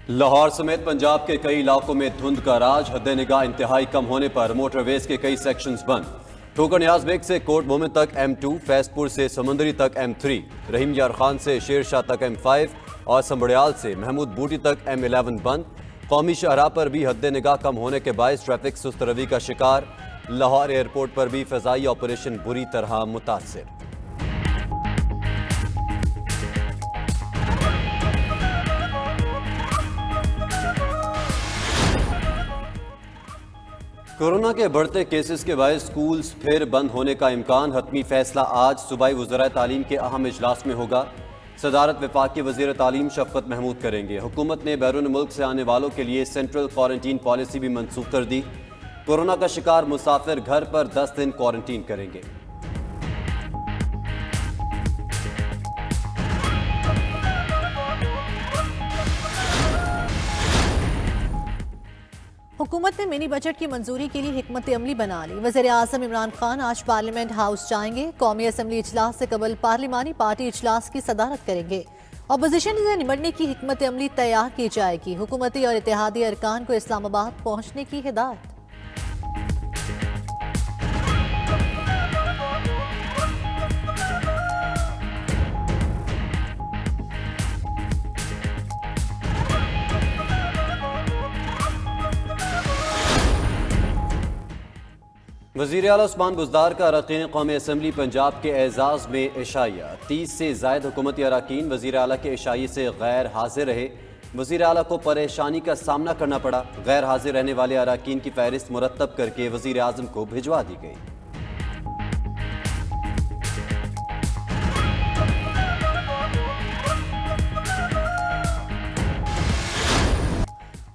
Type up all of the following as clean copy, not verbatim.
لاہور سمیت پنجاب کے کئی علاقوں میں دھند کا راج، حد نگاہ انتہائی کم ہونے پر موٹر ویز کے کئی سیکشنز بند۔ ٹھوکر نیاز بیگ سے کوٹ مومن تک M2، فیض پور سے سمندری تک M3، رحیم یار خان سے شیر شاہ تک M5 اور سنبڑیال سے محمود بوٹی تک M11 بند۔ قومی شاہراہ پر بھی حد نگاہ کم ہونے کے باعث ٹریفک سست روی کا شکار۔ لاہور ایئرپورٹ پر بھی فضائی آپریشن بری طرح متاثر۔ کورونا کے بڑھتے کیسز کے باعث سکولز پھر بند ہونے کا امکان۔ حتمی فیصلہ آج صوبائی وزرائے تعلیم کے اہم اجلاس میں ہوگا۔ صدارت وفاقی وزیر تعلیم شفقت محمود کریں گے۔ حکومت نے بیرون ملک سے آنے والوں کے لیے سینٹرل کوارنٹین پالیسی بھی منسوخ کر دی۔ کورونا کا شکار مسافر گھر پر 10 دن کوارنٹین کریں گے۔ حکومت نے منی بجٹ کی منظوری کے لیے حکمت عملی بنا لی۔ وزیر اعظم عمران خان آج پارلیمنٹ ہاؤس جائیں گے۔ قومی اسمبلی اجلاس سے قبل پارلیمانی پارٹی اجلاس کی صدارت کریں گے۔ اپوزیشن سے نمٹنے کی حکمت عملی تیار کی جائے گی۔ حکومتی اور اتحادی ارکان کو اسلام آباد پہنچنے کی ہدایت۔ وزیر اعلیٰ عثمان بزدار کا اراکین قومی اسمبلی پنجاب کے اعزاز میں عشائیہ۔ 30 سے زائد حکومتی اراکین وزیر اعلیٰ کے عشائیے سے غیر حاضر رہے۔ وزیر اعلیٰ کو پریشانی کا سامنا کرنا پڑا۔ غیر حاضر رہنے والے اراکین کی فہرست مرتب کر کے وزیر اعظم کو بھجوا دی گئی۔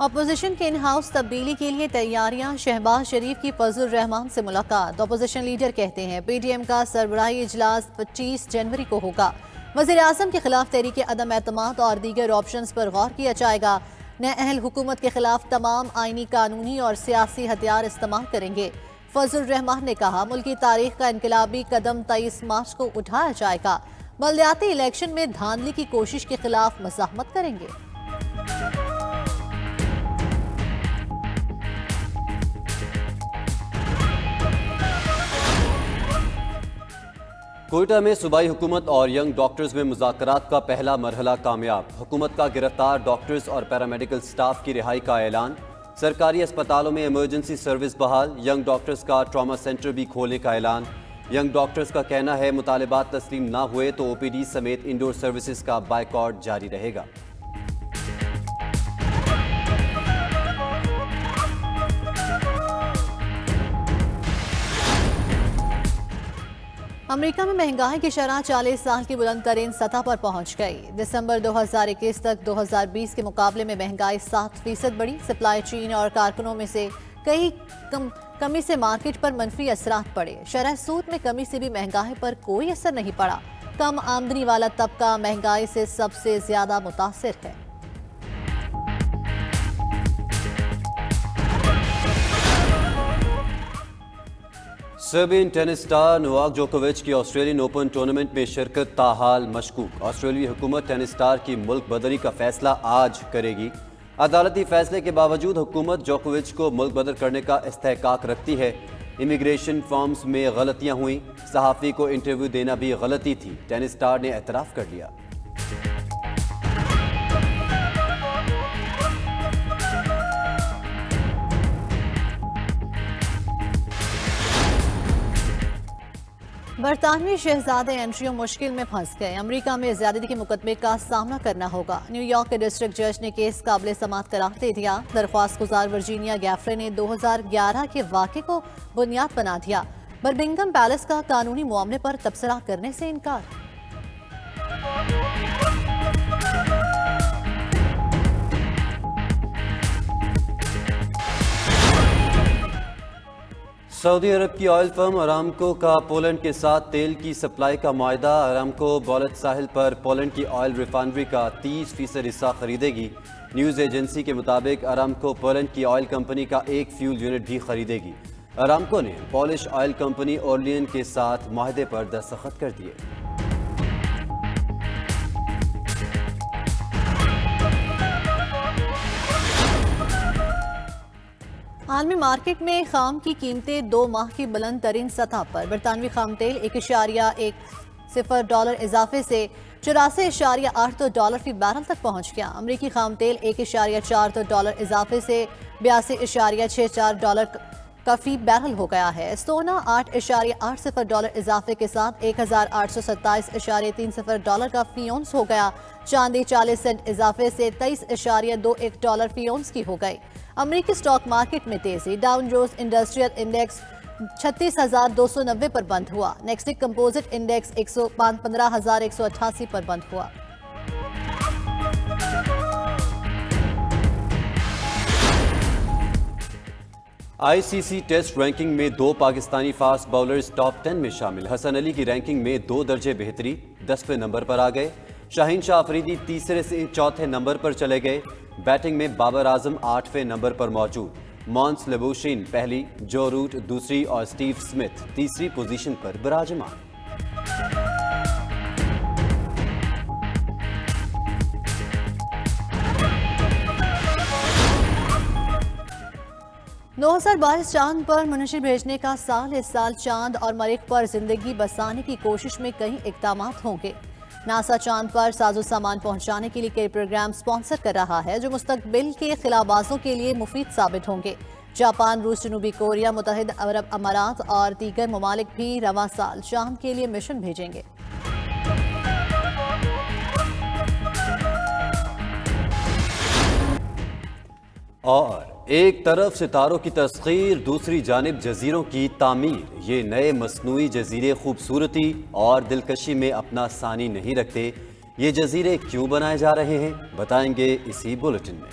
اپوزیشن کے ان ہاؤس تبدیلی کے لیے تیاریاں۔ شہباز شریف کی فضل الرحمان سے ملاقات۔ اپوزیشن لیڈر کہتے ہیں پی ڈی ایم کا سربراہی اجلاس 25 جنوری کو ہوگا۔ وزیر اعظم کے خلاف تحریک عدم اعتماد اور دیگر آپشنز پر غور کیا جائے گا۔ نااہل حکومت کے خلاف تمام آئینی، قانونی اور سیاسی ہتھیار استعمال کریں گے۔ فضل الرحمان نے کہا ملکی تاریخ کا انقلابی قدم 23 مارچ کو اٹھایا جائے گا۔ بلدیاتی الیکشن میں دھاندلی کی کوشش کے خلاف مزاحمت کریں گے۔ کوئٹہ میں صوبائی حکومت اور ینگ ڈاکٹرز میں مذاکرات کا پہلا مرحلہ کامیاب۔ حکومت کا گرفتار ڈاکٹرز اور پیرامیڈیکل سٹاف کی رہائی کا اعلان۔ سرکاری اسپتالوں میں ایمرجنسی سروس بحال۔ ینگ ڈاکٹرز کا ٹراما سینٹر بھی کھولنے کا اعلان۔ ینگ ڈاکٹرز کا کہنا ہے مطالبات تسلیم نہ ہوئے تو OPD سمیت انڈور سروسز کا بائیکاٹ جاری رہے گا۔ امریکہ میں مہنگائی کی شرح 40 سال کی بلند ترین سطح پر پہنچ گئی۔ دسمبر 2021 تک 2020 کے مقابلے میں مہنگائی 7% بڑھی۔ سپلائی چین اور کارکنوں میں سے کئی کمی سے مارکیٹ پر منفی اثرات پڑے۔ شرح سود میں کمی سے بھی مہنگائی پر کوئی اثر نہیں پڑا۔ کم آمدنی والا طبقہ مہنگائی سے سب سے زیادہ متاثر ہے۔ سربین ٹینس سٹار نوواک جوکووچ کی آسٹریلین اوپن ٹورنامنٹ میں شرکت تاحال مشکوک۔ آسٹریلوی حکومت ٹینس سٹار کی ملک بدری کا فیصلہ آج کرے گی۔ عدالتی فیصلے کے باوجود حکومت جوکووچ کو ملک بدر کرنے کا استحقاق رکھتی ہے۔ امیگریشن فارمز میں غلطیاں ہوئیں۔ صحافی کو انٹرویو دینا بھی غلطی تھی، ٹینس سٹار نے اعتراف کر لیا۔ برطانوی شہزادے اینڈریو مشکل میں پھنس گئے۔ امریکہ میں زیادتی کے مقدمے کا سامنا کرنا ہوگا۔ نیو یارک کے ڈسٹرکٹ جج نے کیس قابل سماعت قرار دے دیا۔ درخواست گزار ورجینیا گیفرے نے 2011 کے واقعے کو بنیاد بنا دیا۔ برمنگھم پیلس کا قانونی معاملے پر تبصرہ کرنے سے انکار۔ سعودی عرب کی آئل فرم ارامکو کا پولینڈ کے ساتھ تیل کی سپلائی کا معاہدہ۔ ارامکو بولت ساحل پر پولینڈ کی آئل ریفائنری کا 30% حصہ خریدے گی۔ نیوز ایجنسی کے مطابق ارامکو پولینڈ کی آئل کمپنی کا ایک فیول یونٹ بھی خریدے گی۔ ارامکو نے پولش آئل کمپنی اورلین کے ساتھ معاہدے پر دستخط کر دیے۔ عالمی مارکیٹ میں خام کی قیمتیں 2 ماہ کی بلند ترین سطح پر۔ برطانوی خام تیل $1.10 اضافے سے $84.82 فی بیرل تک پہنچ گیا۔ امریکی خام تیل $1.42 اضافے سے $82.64 کا فی بیرل ہو گیا ہے۔ سونا $8.80 اضافے کے ساتھ $1,827.30 کا فی اونس ہو گیا۔ چاندی 40 سینٹ اضافے سے $23.21 فی اونس کی ہو گئی۔ امریکی سٹاک مارکیٹ میں تیزی۔ ڈاؤ جونز انڈسٹریل انڈیکس 36,290 پر بند ہوا۔ نیکسٹ کمپوزٹ انڈیکس 15,188 پر بند ہوا۔ آئی سی سی ٹیسٹ رینکنگ میں 2 پاکستانی فاسٹ باؤلرز ٹاپ 10 میں شامل۔ حسن علی کی رینکنگ میں 2 درجے بہتری، 10ویں نمبر پر آ گئے۔ شاہین شاہ افریدی تیسرے سے 4تھے نمبر پر چلے گئے۔ بیٹنگ میں بابر اعظم 8ویں نمبر پر موجود۔ مونس لبوشین پہلی، جو روٹ دوسری اور سٹیو سمتھ تیسری پوزیشن پر براجمان۔ دو 2022 چاند پر منشی بھیجنے کا سال۔ اس سال چاند اور مریخ پر زندگی بسانے کی کوشش میں کئی اقدامات ہوں گے۔ ناسا چاند پر ساز و سامان پہنچانے کے لیے کئی پروگرام سپانسر کر رہا ہے جو مستقبل کے خلابازوں کے لیے مفید ثابت ہوں گے۔ جاپان، روس، جنوبی کوریا، متحدہ عرب امارات اور دیگر ممالک بھی رواں سال چاند کے لیے مشن بھیجیں گے۔ اور ایک طرف ستاروں کی تسخیر، دوسری جانب جزیروں کی تعمیر۔ یہ نئے مصنوعی جزیرے خوبصورتی اور دلکشی میں اپنا ثانی نہیں رکھتے۔ یہ جزیرے کیوں بنائے جا رہے ہیں، بتائیں گے اسی بلیٹن میں۔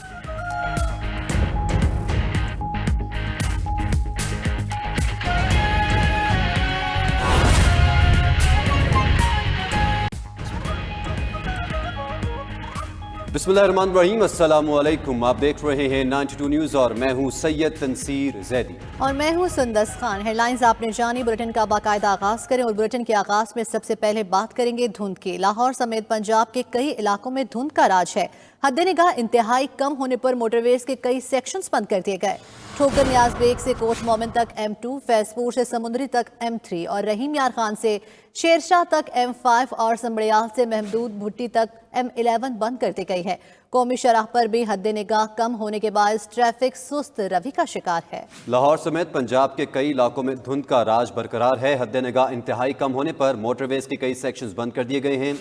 بسم اللہ الرحمن الرحیم، السلام علیکم۔ آپ دیکھ رہے ہیں 92 نیوز اور میں ہوں سید تنصیر زیدی اور میں ہوں سندس خان۔ ہیڈ لائنز آپ نے جانی، بلیٹن کا باقاعدہ آغاز کریں اور بلیٹن کے آغاز میں سب سے پہلے بات کریں گے دھند کی۔ لاہور سمیت پنجاب کے کئی علاقوں میں دھند کا راج ہے۔ حد نگاہ انتہائی کم ہونے پر موٹر ویز کے کئی سیکشنز بند کر دیے گئے۔ ٹھوکر نیاز بیگ سے کوٹ مومن تک M2، فیض پور سے سمندری تک M3 اور رحیم یار خان سے شیرشاہ تک M5 اور سنبڑیال سے محمود بھٹی تک M11 بند کر دی گئی ہے۔ قومی شرح پر بھی حد نگاہ کم ہونے کے باعث ٹریفک سست روی کا شکار ہے۔ لاہور سمیت پنجاب کے کئی علاقوں میں دھند کا راج برقرار ہے۔ حد نگاہ انتہائی کم ہونے پر موٹر ویز کے کئی سیکشنز بند کر دیے گئے ہیں۔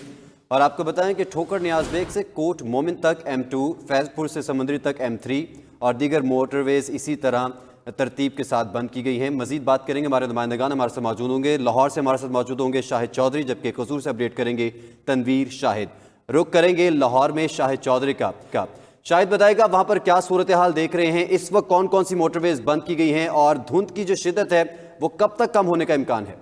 اور آپ کو بتائیں کہ ٹھوکر نیاز بیگ سے کوٹ مومن تک M2، فیض پور سے سمندری تک M3 اور دیگر موٹر ویز اسی طرح ترتیب کے ساتھ بند کی گئی ہیں۔ مزید بات کریں گے، ہمارے نمائندگان ہمارے ساتھ موجود ہوں گے۔ لاہور سے ہمارے ساتھ موجود ہوں گے شاہد چودھری، جبکہ قصور سے اپڈیٹ کریں گے تنویر شاہد۔ رخ کریں گے لاہور میں شاہد چودھری کا۔ شاہد بتائے گا وہاں پر کیا صورتحال دیکھ رہے ہیں، اس وقت کون کون سی موٹر ویز بند کی گئی ہیں اور دھند کی جو شدت ہے وہ کب تک کم ہونے کا امکان ہے؟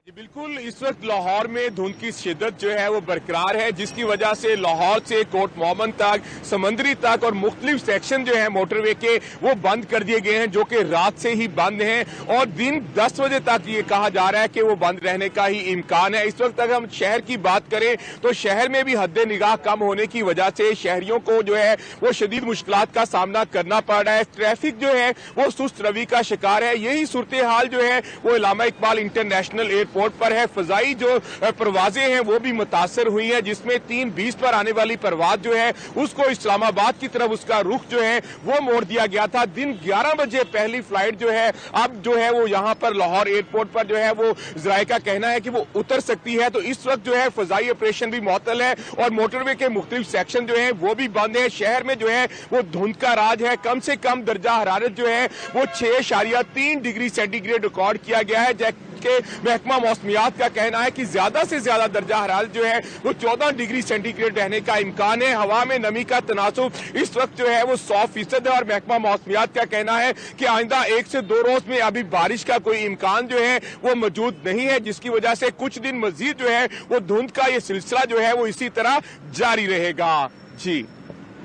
بالکل، اس وقت لاہور میں دھند کی شدت جو ہے وہ برقرار ہے، جس کی وجہ سے لاہور سے کوٹ مومن تک، سمندری تک اور مختلف سیکشن جو ہیں موٹر وے کے وہ بند کر دیے گئے ہیں، جو کہ رات سے ہی بند ہیں اور دن 10 بجے تک یہ کہا جا رہا ہے کہ وہ بند رہنے کا ہی امکان ہے۔ اس وقت اگر ہم شہر کی بات کریں تو شہر میں بھی حد نگاہ کم ہونے کی وجہ سے شہریوں کو جو ہے وہ شدید مشکلات کا سامنا کرنا پڑ رہا ہے۔ ٹریفک جو ہے وہ سست روی کا شکار ہے۔ یہی صورتحال جو ہے وہ علامہ اقبال انٹرنیشنل ایئرپورٹ پر ہے۔ فضائی جو پروازیں ہیں وہ بھی متاثر ہوئی ہیں، جس میں 3:20 پر آنے والی پرواز جو ہے اس کو اسلام آباد کی طرف اس کا رخ جو ہے وہ موڑ دیا گیا تھا۔ دن 11 بجے پہلی فلائٹ جو ہے اب جو ہے وہ یہاں پر لاہور ایئرپورٹ پر جو ہے وہ ذرائع کا کہنا ہے کہ وہ اتر سکتی ہے۔ تو اس وقت جو ہے فضائی آپریشن بھی معطل ہے اور موٹر وے کے مختلف سیکشن جو ہیں وہ بھی بند ہیں۔ شہر میں جو ہے وہ دھند کا راج ہے۔ کم سے کم درجہ حرارت جو ہے وہ 6.3 ڈگری سینٹی گریڈ ریکارڈ کیا گیا ہے، کہ محکمہ موسمیات کا کہنا ہے کہ زیادہ سے زیادہ درجہ حرارت جو ہے وہ 14 ڈگری سینٹی گریڈ رہنے کا امکان ہے۔ ہوا میں نمی کا تناسب اس وقت جو ہے وہ 100% ہے اور محکمہ موسمیات کا کہنا ہے کہ آئندہ 1 سے 2 روز میں ابھی بارش کا کوئی امکان جو ہے وہ موجود نہیں ہے، جس کی وجہ سے کچھ دن مزید جو ہے وہ دھند کا یہ سلسلہ جو ہے وہ اسی طرح جاری رہے گا۔ جی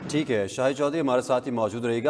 ٹھیک ہے، شاہد چودھری ہمارے ساتھ ہی موجود رہے گا۔